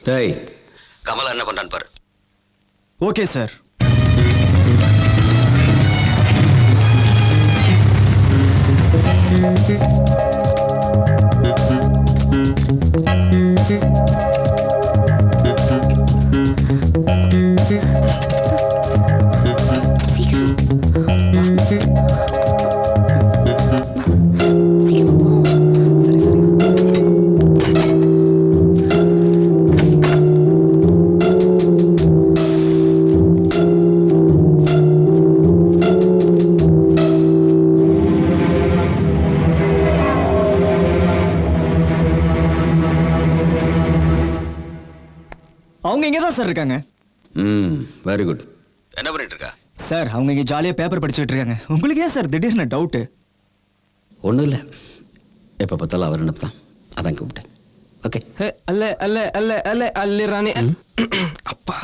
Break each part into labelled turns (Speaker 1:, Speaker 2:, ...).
Speaker 1: டேய் கமலா என்ன பண்றான்னு பாரு.
Speaker 2: Okay sir. அவங்க இங்கே தான் சார் இருக்காங்க.
Speaker 1: Very good. என்ன பண்ணிட்டு இருக்கா?
Speaker 2: சார் அவங்க இங்கே ஜாலியாக பேப்பர் படிச்சுட்டு இருக்காங்க. உங்களுக்கு ஏன் சார் திடீர்னு டவுட்டு?
Speaker 1: ஒன்றும் இல்லை, எப்போ பார்த்தாலும் அவர் நினைப்பதான், அதான் கூப்பிட்டேன். ஓகே.
Speaker 3: அல்ல அல்ல அல்ல அல்ல அல்லிரானே அப்பா.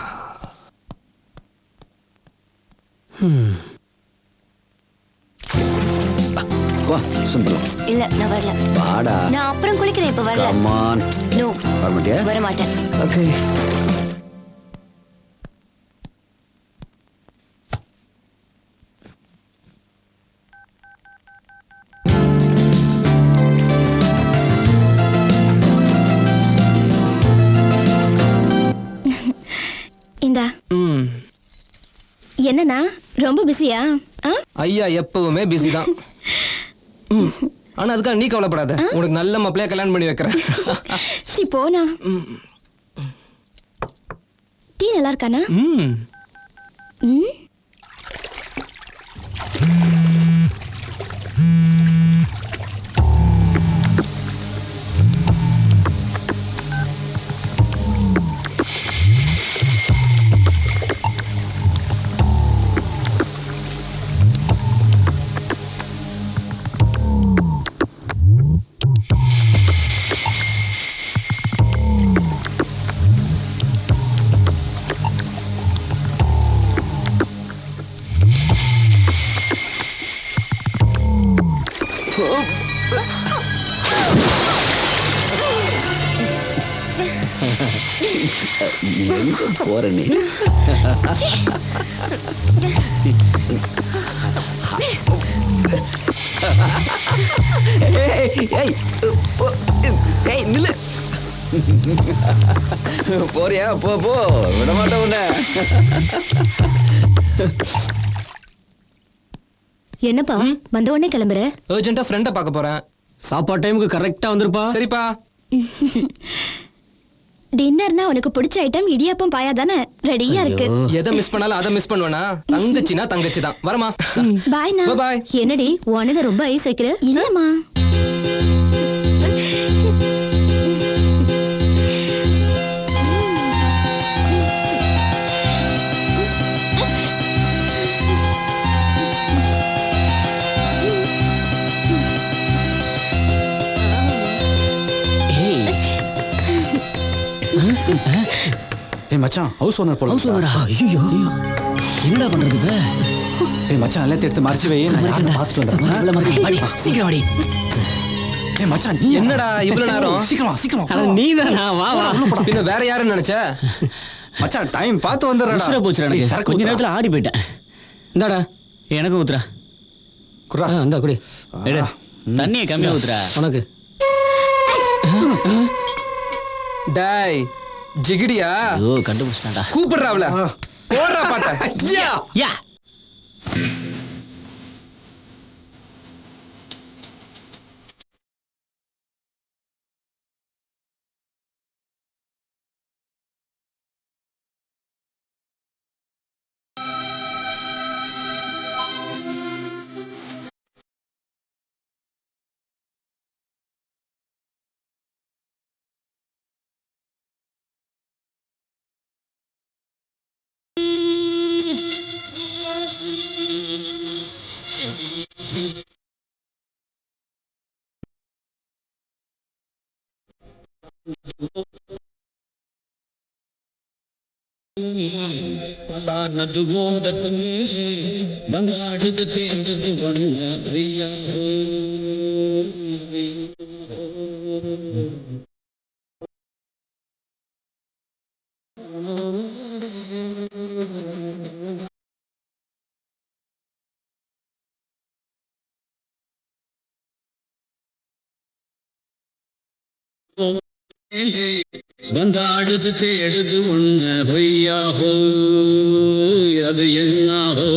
Speaker 1: வா சிம்பிளா.
Speaker 4: இல்ல நான் வரல.
Speaker 1: வாடா.
Speaker 4: நான் அப்புறம் குளிக்கிறேன், இப்ப வரல.
Speaker 1: Come on.
Speaker 4: நோ.
Speaker 1: வர மாட்டியா?
Speaker 4: வர மாட்டேன்.
Speaker 1: ஓகே.
Speaker 4: இந்தா. என்னண்ணா ரொம்ப பிஸியா?
Speaker 3: ஐயா எப்பவுமே பிஸி தான். ஆனா அதுக்காக நீ கவலைப்படாத, உனக்கு நல்ல மாப்பிள்ளையா கல்யாணம் பண்ணி வைக்கிறேன்.
Speaker 4: சி போனா. டீ நல்லா இருக்கானா? ம்.
Speaker 1: போறேனே. நில்லு. போறியா? போ போ, விட மாட்டேன் உன்னை.
Speaker 4: என்னப்பா வந்த உடனே கிளம்புற?
Speaker 3: அர்ஜென்ட்டா ஃப்ரெண்டை பார்க்க போறேன்.
Speaker 5: சாப்பாடு டைமுக்கு கரெக்டா வந்துருப்பா.
Speaker 3: சரிப்பா.
Speaker 4: டின்னர்னா உனக்கு பிடிச்ச ஐட்டம் இடியாப்பம் பாயா தானே ரெடியா இருக்கு.
Speaker 3: எதை மிஸ் பண்ணாலும் அதை மிஸ் பண்ணுவேனா? தங்கச்சினா தங்கச்சி தான். வரமா?
Speaker 4: பாய்னா.
Speaker 3: பாய்.
Speaker 4: என்னடி உனக்கு ரொம்ப ஐஸ் வைக்கிற? இல்லம்மா.
Speaker 2: ஏய் மச்சான், ஹவுஸ் ஓனர் போல.
Speaker 5: ஹவுஸ் ஓனரா? ஐயோ என்னடா பண்றது இப்ப?
Speaker 2: ஏய் மச்சான், எல்லாத்தையும் எடுத்து மறைச்சு வை, நான் யாரை பார்த்துட்டு வந்துடுறேன்.
Speaker 5: சீக்கிரம் வாடி.
Speaker 2: ஏய் மச்சான், நீ
Speaker 3: என்னடா இவ்வளவு நேரம்?
Speaker 2: சீக்கிரமா சீக்கிரமா.
Speaker 5: நீதானா? வா வா.
Speaker 3: பின்ன வேற யாருன்னு நினைச்ச?
Speaker 2: மச்சான் டைம் பார்த்து வந்துடுறேன்.
Speaker 5: உசுர போச்சுடா எனக்கு. கொஞ்ச நேரத்துல ஆடி போயிட்டேன். இந்தாடா எனக்கு ஊத்துறா.
Speaker 2: குறா
Speaker 5: இந்தா குடி. எடு. தண்ணியை கம்மியா ஊத்துறா உனக்கு.
Speaker 3: டேய் ஜிகிடியா?
Speaker 5: ஐயோ கண்டுபிடிச்சிட்டான்டா.
Speaker 3: கூப்பிடுறா அவள. போடுறா பாட்ட.
Speaker 2: ஐயா
Speaker 5: யா.
Speaker 6: ಬಂಗಾಡಿದ ತೇಂದು ಬಣ್ಣ ಪ್ರಿಯ வந்தாடுது தேடுது ஒண்ணு பொய்யாகோ அது என்னாகோ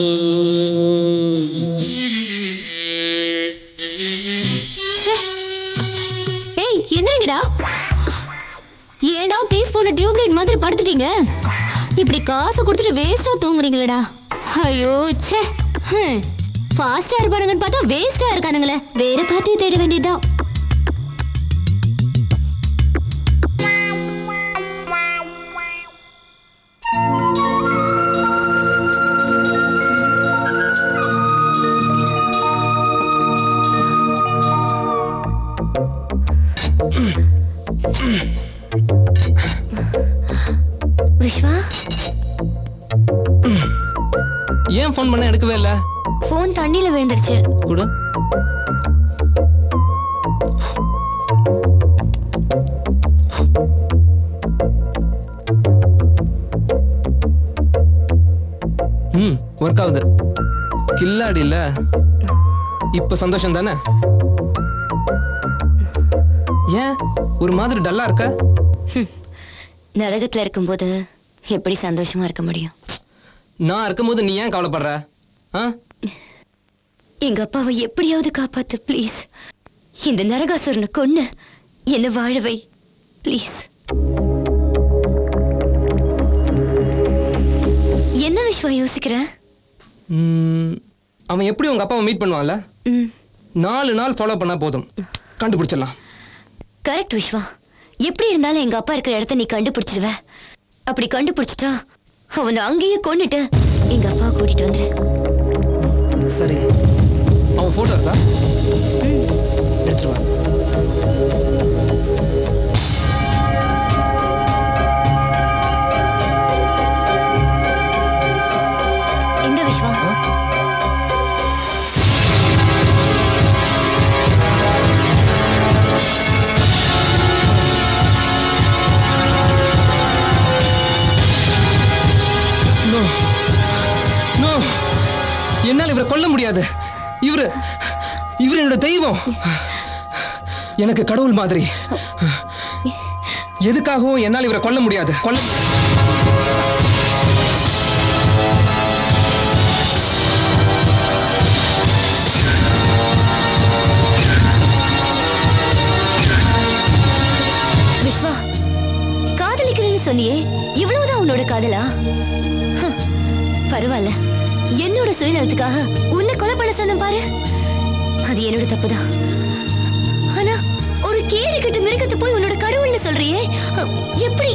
Speaker 7: ஏய் என்னங்கடா ஏடா பீஸ் போன டியூப்லைட் மாதிரி படுத்துட்டீங்க இப்படி காசு கொடுத்துட்டு வேஸ்டா தூங்குறீங்களடா ஐயோ ச்சே ஃபாஸ்டா இருப்பானுங்கன்னு பார்த்தா வேஸ்டா இருக்கானுங்களே வேற பார்ட்டியை தேட வேண்டியதுதான் விஸ்வா
Speaker 3: ஏன் ஃபோன் பண்ண எடுக்கவே இல்ல?
Speaker 7: ஃபோன் தண்ணியில விழுந்துருச்சு
Speaker 3: குடு. ஒர்க் ஆகுது. கில்லாடி இல்ல. இப்ப சந்தோஷம் தானே? ஏன் ஒரு மாதிரி டல்லா இருக்க?
Speaker 7: நரகத்துல இருக்கும்போது எப்படி சந்தோஷமா இருக்க முடியும்?
Speaker 3: நான் இருக்கும்போது நீ ஏன் கவலைப்படுற?
Speaker 7: எங்க அப்பாவை எப்படியாவது காப்பாத்து ப்ளீஸ். இந்த நரகாசுரனை கொன்னு என்ன வாழவை ப்ளீஸ். என்ன விஸ்வா யோசிக்கிற?
Speaker 3: அவன் எப்படி உங்க அப்பாவை மீட் பண்ணுவான்ல? 4 நாள் ஃபாலோ பண்ணா போதும், கண்டுபிடிச்சிடலாம்.
Speaker 7: கரெக்ட் விஸ்வா. எப்படி இருந்தாலும் எங்க அப்பா இருக்கிற இடத்த நீ கண்டுபிடிச்சிடுவ. அப்படி கண்டுபிடிச்சிட்டா அவனை அங்கேயே கொன்னுட்டு எங்க அப்பா கூட்டிட்டு வந்துரு.
Speaker 3: சரி, அவன் போட்டோ இருக்கா? எடுத்துட்டு வா.
Speaker 7: இந்த விஸ்வா
Speaker 3: என்னால் இவரை கொல்ல முடியாது. இவரு என்னோட தெய்வம், எனக்கு கடவுள் மாதிரி. எதுக்காகவும் என்னால் இவரை கொல்ல முடியாது.
Speaker 7: விஸ்வா, காதலிக்கிறேன்னு சொன்னியே, இவ்வளவுதான் உன்னோட காதலா? பரவாயில்ல, என்னோட சுயநலத்துக்காக உன்னை கொலை பண்ண சொன்ன பாரு, அது என்னோட தப்புதான். ஆனா ஒரு கேடு கட்டு மிருகத்தை போய் உன்னோட கடவுள்னு சொல்றியே, எப்படி?